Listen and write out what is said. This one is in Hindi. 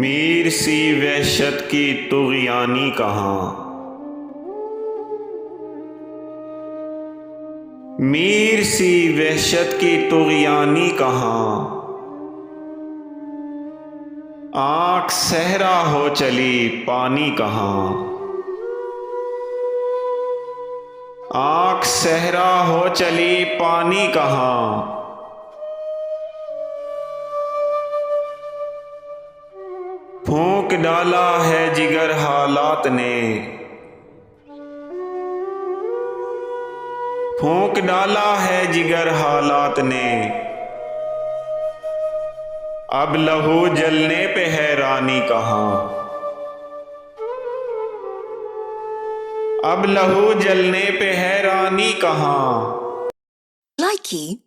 मीर सी वहशत की तुग़यानी कहाँ। मीर सी वहशत की तुग़यानी कहाँ। आँख सहरा हो चली पानी कहाँ। आँख सहरा हो चली पानी कहाँ। फूंक डाला है जिगर हालात ने। फूंक डाला है जिगर हालात ने। अब लहू जलने पे है रानी कहाँ। अब लहू जलने पे है रानी कहाँ। Likey